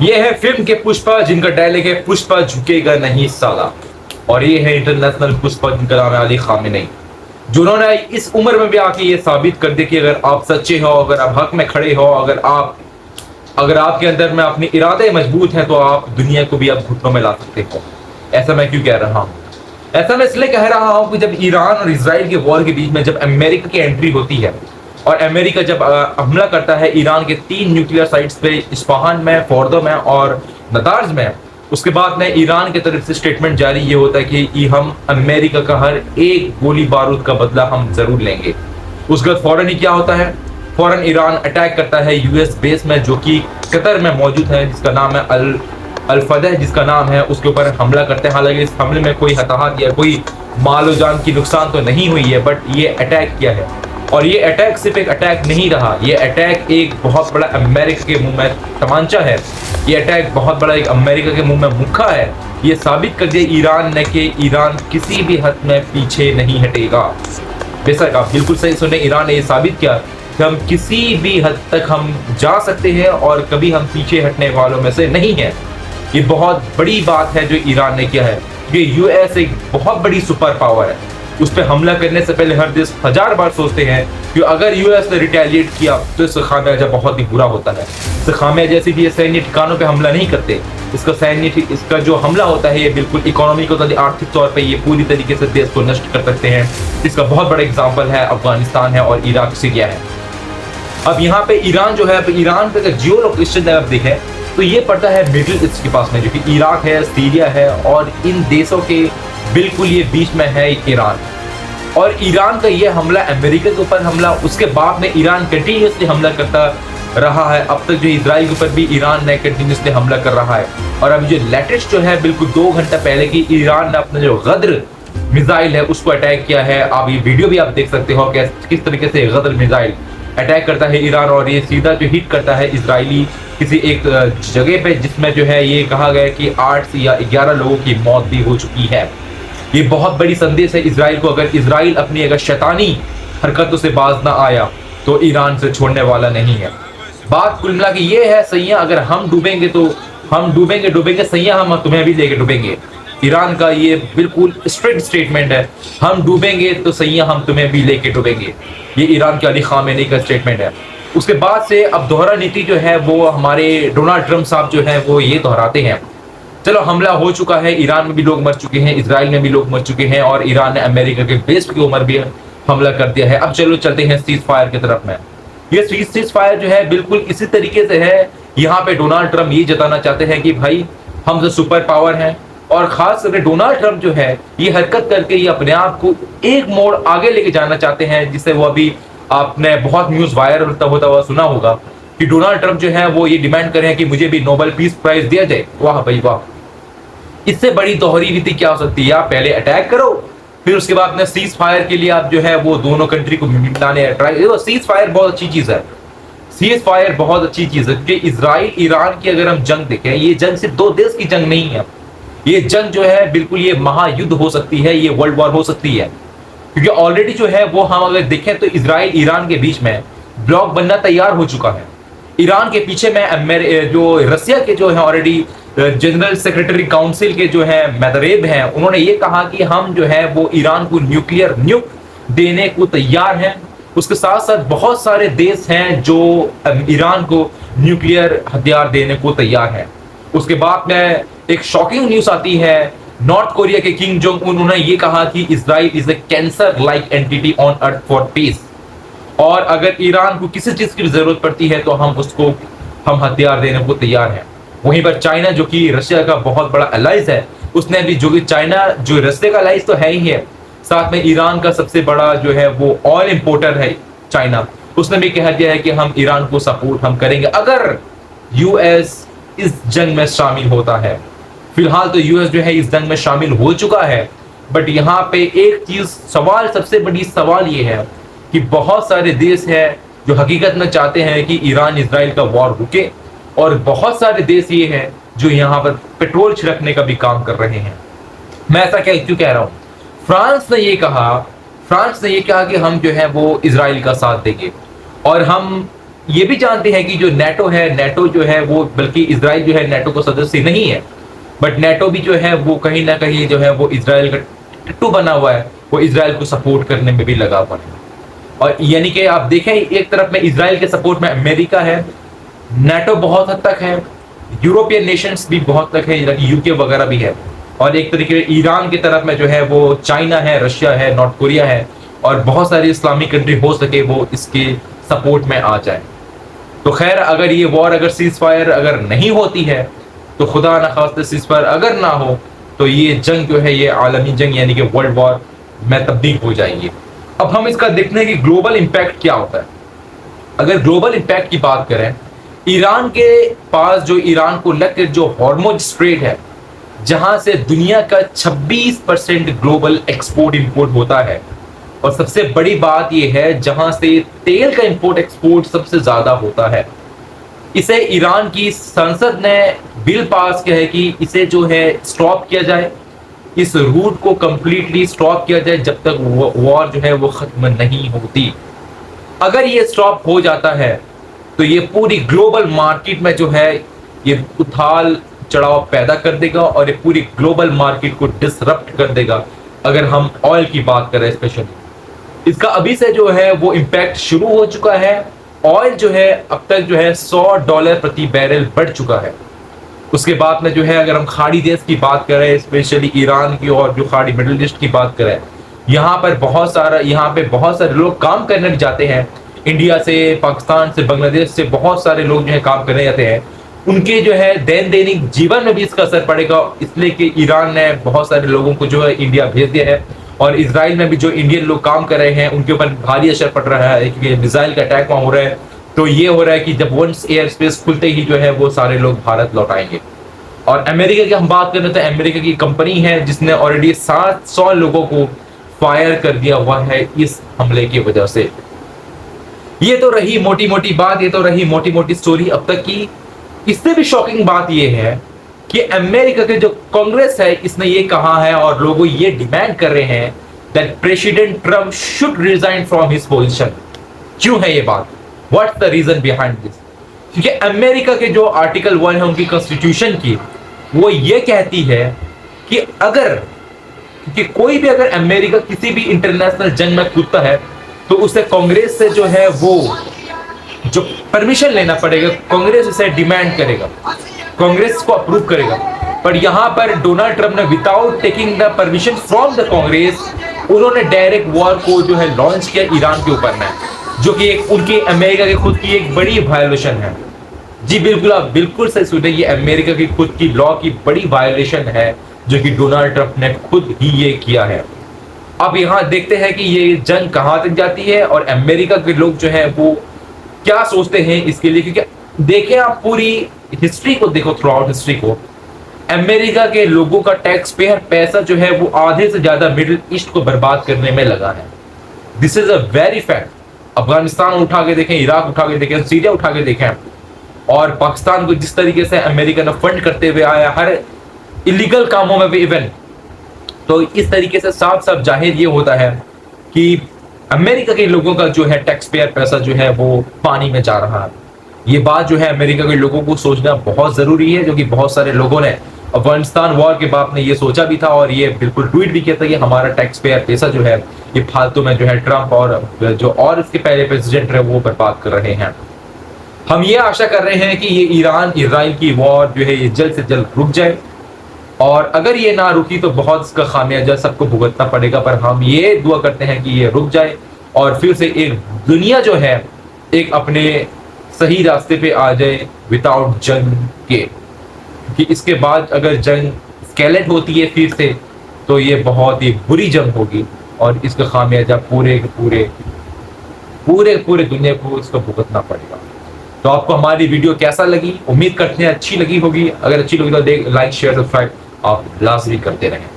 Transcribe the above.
ये है फिल्म के पुष्पा, जिनका डायलॉग है पुष्पा झुकेगा नहीं साला। और ये है इंटरनेशनल पुष्पा, जिनका नाम है अली खामेनी, जिन्होंने इस उम्र में भी आके ये साबित कर दिया कि अगर आप सच्चे हो, अगर आप हक में खड़े हो, अगर आपके अंदर में अपने इरादे मजबूत हैं, तो आप दुनिया को भी आप घुटनों में ला सकते हो। ऐसा मैं क्यों कह रहा हूँ? ऐसा मैं इसलिए कह रहा हूँ कि जब ईरान और इसराइल के वॉर के बीच में जब अमेरिका की एंट्री होती है और अमेरिका जब हमला करता है ईरान के 3 न्यूक्लियर साइट्स पे, इस्फहान में, फोर्दो में और नतार्ज में, उसके बाद में ईरान की तरफ से स्टेटमेंट जारी ये होता है कि हम अमेरिका का हर एक गोली बारूद का बदला हम जरूर लेंगे। उसके बाद फौरन ही क्या होता है, फौरन ईरान अटैक करता है यूएस बेस में जो कि कतर में मौजूद है, जिसका नाम है अल फतह, जिसका नाम है, उसके ऊपर हमला करते हैं। हालांकि इस हमले में कोई हताहत या कोई मालो जान की नुकसान तो नहीं हुई है, बट ये अटैक किया है। और ये अटैक सिर्फ एक अटैक नहीं रहा, ये अटैक एक बहुत बड़ा अमेरिका के मुंह में तमांचा है, ये अटैक बहुत बड़ा एक अमेरिका के मुंह में मुक्का है। ये साबित कर दिया ईरान ने कि ईरान किसी भी हद में पीछे नहीं हटेगा। बेशक आप बिल्कुल सही सुने, ईरान ने ये साबित किया कि हम किसी भी हद तक हम जा सकते हैं और कभी हम पीछे हटने वालों में से नहीं है। ये बहुत बड़ी बात है जो ईरान ने किया है। ये यूएस एक बहुत बड़ी सुपर पावर है, उस पर हमला करने से पहले हर देश 1000 बार सोचते हैं कि अगर यूएस ने रिटेलिएट किया तो इसका खामियाजा बहुत ही बुरा होता है। इसका खामियाजा जैसे भी ये सैन्य ठिकानों पे हमला नहीं करते, इसका जो हमला होता है ये बिल्कुल इकोनॉमी को, आर्थिक तौर पे ये पूरी तरीके से देश को नष्ट कर सकते हैं। इसका बहुत बड़ा एग्जाम्पल है अफगानिस्तान है और इराक, सीरिया है। अब यहाँ पे ईरान जो है, ईरान पे जियो लोकेशन अगर देखें तो ये पड़ता है मिडिल ईस्ट के पास में, जो कि इराक है, सीरिया है, और इन देशों के बिल्कुल ये बीच में है ईरान। और ईरान का ये हमला, अमेरिका के ऊपर हमला, उसके बाद में ईरान कंटिन्यूसली हमला करता रहा है। अब तक जो इजराइल के ऊपर भी ईरान ने कंटिन्यूसली हमला कर रहा है। और अभी जो लेटेस्ट जो है बिल्कुल 2 घंटा पहले की ईरान ने अपना जो गद्र मिसाइल है उसको अटैक किया है। आप ये वीडियो भी आप देख सकते हो कि किस तरीके से गद्र मिसाइल अटैक करता है ईरान, और ये सीधा जो हिट करता है इजरायली किसी एक जगह पे, जिसमें जो है ये कहा गया कि 8 या 11 लोगों की मौत भी हो चुकी है। ये बहुत बड़ी संदेश है इजराइल को। अगर इजराइल अपनी अगर शैतानी हरकतों से बाज ना आया तो ईरान से छोड़ने वाला नहीं है। बात कुल मिला के ये है, सैया अगर हम डूबेंगे तो हम डूबेंगे सैया, हम तुम्हें भी लेके डूबेंगे। ईरान का ये बिल्कुल स्ट्रिक्ट स्टेटमेंट है, हम डूबेंगे तो सैया हम तुम्हें भी लेके डूबेंगे। ये ईरान के अली खामेनी का स्टेटमेंट है। उसके बाद से अब दोहरा नीति जो है वो हमारे डोनाल्ड ट्रंप साहब जो है वो ये दोहराते हैं, चलो हमला हो चुका है, ईरान में भी लोग मर चुके हैं, इजराइल में भी लोग मर चुके हैं, और ईरान ने अमेरिका के बेस के ऊपर भी हमला कर दिया है। अब चलो चलते हैं सीज फायर की तरफ में। ये सीज फायर जो है बिल्कुल इसी तरीके से है। यहाँ पे डोनाल्ड ट्रंप ये जताना चाहते हैं कि भाई हम तो सुपर पावर हैं, और खास करके डोनाल्ड ट्रंप जो है ये हरकत करके ये अपने आप को एक मोड़ आगे लेके जाना चाहते हैं, जिससे वो अभी आपने बहुत न्यूज वायरल होता हुआ सुना होगा कि डोनाल्ड ट्रंप जो है वो ये डिमांड कर रहे हैं कि मुझे भी नोबेल पीस प्राइज दिया जाए। वाह भाई वाह, इससे बड़ी दोहरी नीति क्या हो सकती है? आप पहले अटैक करो, फिर उसके बाद में सीज फायर के लिए आप जो है वो दोनों कंट्री को मिलाने ट्राई। सीज फायर बहुत अच्छी चीज है, सीज फायर बहुत अच्छी चीज है, क्योंकि इजराइल ईरान की अगर हम जंग देखें, ये जंग सिर्फ 2 देश की जंग नहीं है, ये जंग जो है बिल्कुल ये महायुद्ध हो सकती है, ये वर्ल्ड वॉर हो सकती है। क्योंकि ऑलरेडी जो है वो हम अगर देखें तो इजराइल ईरान के बीच में ब्लॉक बनना तैयार हो चुका है। ईरान के पीछे में जो रसिया के जो है ऑलरेडी जनरल सेक्रेटरी काउंसिल के जो है मेदवेदेव हैं, उन्होंने ये कहा कि हम जो है वो ईरान को न्यूक देने को तैयार हैं। उसके साथ साथ बहुत सारे देश हैं जो ईरान को न्यूक्लियर हथियार देने को तैयार हैं। उसके बाद में एक शॉकिंग न्यूज आती है, नॉर्थ कोरिया के किंग जोंग उन, उन्होंने ये कहा कि Israel is a cancer like entity on earth for piece, और अगर ईरान को किसी चीज की जरूरत पड़ती है तो हम हथियार देने को तैयार हैं। वहीं पर चाइना जो कि रशिया का बहुत बड़ा अलाइज है, उसने भी, जो कि चाइना जो रशिया का अलाइज तो है ही है, साथ में ईरान का सबसे बड़ा जो है वो ऑयल इंपोर्टर है चाइना, उसने भी कह दिया है कि हम ईरान को सपोर्ट हम करेंगे अगर यूएस इस जंग में शामिल होता है। फिलहाल तो यूएस जो है इस जंग में शामिल हो चुका है, बट यहाँ पे एक चीज सबसे बड़ी सवाल ये है कि बहुत सारे देश हैं जो हकीकत में चाहते हैं कि ईरान इजराइल का वॉर रुके, और बहुत सारे देश ये हैं जो यहाँ पर पेट्रोल छिड़कने का भी काम कर रहे हैं। मैं ऐसा क्यों कह रहा हूँ? फ्रांस ने ये कहा कि हम जो है वो इजराइल का साथ देंगे, और हम ये भी जानते हैं कि जो नेटो है, नेटो जो है वो, बल्कि इजराइल जो है नेटो का सदस्य नहीं है, बट नेटो भी जो है वो कहीं ना कहीं जो है वो इजराइल का टट्टू बना हुआ है, वो इजराइल को सपोर्ट करने में भी लगा हुआ है। और यानी कि आप देखें, एक तरफ में इजराइल के सपोर्ट में अमेरिका है, नेटो बहुत हद तक है, यूरोपियन नेशंस भी बहुत तक है, यूके वगैरह भी है, और एक तरीके से ईरान की तरफ में जो है वो चाइना है, रशिया है, नॉर्थ कोरिया है, और बहुत सारी इस्लामिक कंट्री हो सके वो इसके सपोर्ट में आ जाए। तो खैर, अगर ये वॉर, अगर सीज फायर अगर नहीं होती है, तो खुदा न खास्ते सीज फायर अगर ना हो, तो ये जंग जो है, ये आलमी जंग यानी कि वर्ल्ड वॉर में तब्दील हो जाएगी। अब हम इसका देखते हैं कि ग्लोबल इम्पैक्ट क्या होता है। अगर ग्लोबल इम्पैक्ट की बात करें, ईरान के पास जो, ईरान को लगकर जो हॉर्मुज स्ट्रेट है, जहां से दुनिया का 26% ग्लोबल एक्सपोर्ट इंपोर्ट होता है, और सबसे बड़ी बात यह है जहां से तेल का इंपोर्ट एक्सपोर्ट सबसे ज्यादा होता है। इसे ईरान की संसद ने बिल पास किया है कि इसे जो है स्टॉप किया जाए, इस रूट को कंप्लीटली स्टॉप किया जाए जब तक वॉर जो है वो खत्म नहीं होती। अगर ये स्टॉप हो जाता है तो ये पूरी ग्लोबल मार्केट में जो है ये उथाल चढ़ाव पैदा कर देगा, और ये पूरी ग्लोबल मार्केट को डिसरप्ट कर देगा। अगर हम ऑयल की बात करें स्पेशली, इसका अभी से जो है वो इम्पैक्ट शुरू हो चुका है। ऑयल जो है अब तक जो है $100 प्रति बैरल बढ़ चुका है। उसके बाद में जो है, अगर हम खाड़ी देश की बात करें, स्पेशली ईरान की और जो खाड़ी मिडिल ईस्ट की बात करें, यहाँ पे बहुत सारे लोग काम करने भी जाते हैं। इंडिया से, पाकिस्तान से, बांग्लादेश से बहुत सारे लोग जो है काम करने जाते हैं। उनके जो है दैनिक जीवन में भी इसका असर पड़ेगा, इसलिए कि ईरान ने बहुत सारे लोगों को जो है इंडिया भेज दिया है, और इजराइल में भी जो इंडियन लोग काम कर रहे हैं उनके ऊपर भारी असर पड़ रहा है, क्योंकि मिसाइल का अटैक वहां हो रहा है। तो ये हो रहा है कि जब वंस एयर स्पेस खुलते ही जो है वो सारे लोग भारत लौट आएंगे। और अमेरिका की हम बात करें तो अमेरिका की कंपनी है जिसने ऑलरेडी 700 लोगों को फायर कर दिया हुआ है इस हमले की वजह से। ये तो रही मोटी मोटी बात, ये तो रही मोटी मोटी स्टोरी अब तक की। इससे भी शॉकिंग बात ये है कि अमेरिका के जो कांग्रेस है, इसने ये कहा है और लोग ये डिमांड कर रहे हैं that president Trump should resign from his position. क्यों है ये बात? What's the reason behind this? क्योंकि अमेरिका के जो आर्टिकल 1 है उनकी कॉन्स्टिट्यूशन की, वो ये कहती है कि कोई भी अगर अमेरिका किसी भी इंटरनेशनल जंग में कूदता है तो उसे कांग्रेस से जो है वो जो परमिशन लेना पड़ेगा, कांग्रेस उसे डिमांड करेगा, कांग्रेस को अप्रूव करेगा। पर यहां पर डोनाल्ड ट्रम्प ने without taking the permission from the Congress, उन्होंने डायरेक्ट वॉर को जो है लॉन्च किया ईरान के ऊपर में, जो कि एक उनके अमेरिका के खुद की एक बड़ी वायोलेशन है। जी बिल्कुल, आप बिल्कुल सही सुने, ये अमेरिका की खुद की लॉ की बड़ी वायोलेशन है, जो कि डोनाल्ड ट्रम्प ने खुद ही ये किया है। अब यहाँ देखते हैं कि ये जंग कहां तक जाती है और अमेरिका के लोग जो है वो क्या सोचते हैं इसके लिए। क्योंकि देखें, आप पूरी हिस्ट्री को देखो, थ्रू आउट हिस्ट्री को, अमेरिका के लोगों का टैक्स पेयर पैसा जो है वो आधे से ज्यादा मिडिल ईस्ट को बर्बाद करने में लगा है। This is a very fact. Afghanistan उठा के देखें, इराक उठा के देखें, सीरिया उठा के देखें, और पाकिस्तान को जिस तरीके से अमेरिका ने फंड करते हुए आया हर इलीगल कामों में भी इवन, तो इस तरीके से साफ साफ जाहिर ये होता है कि अमेरिका के लोगों का जो है टैक्स पेयर पैसा जो है वो पानी में जा रहा है। ये बात जो है अमेरिका के लोगों को सोचना बहुत जरूरी है, जो कि बहुत सारे लोगों ने अफगानिस्तान वॉर के बाद ने ये सोचा भी था और ये बिल्कुल ट्वीट भी किया था कि हमारा टैक्स पेयर पैसा जो है ये फालतू में जो है ट्रम्प और इसके पहले प्रेसिडेंट रहे वो बर्बाद कर रहे हैं। हम ये आशा कर रहे हैं कि ये ईरान इजराइल की वॉर जो है ये जल्द से जल्द रुक जाए, और अगर ये ना रुकी तो बहुत इसका खामियाजा सबको भुगतना पड़ेगा। पर हम ये दुआ करते हैं कि ये रुक जाए और फिर से एक दुनिया जो है एक अपने सही रास्ते पे आ जाए विदाउट जंग के। कि इसके बाद अगर जंग स्केलेट होती है फिर से, तो ये बहुत ही बुरी जंग होगी और इसका खामियाजा पूरे दुनिया को इसको भुगतना पड़ेगा। तो आपको हमारी वीडियो कैसा लगी? उम्मीद करते हैं अच्छी लगी होगी। अगर अच्छी लगी तो लाइक शेयर सब्सक्राइब आप लाजमी करते रहें।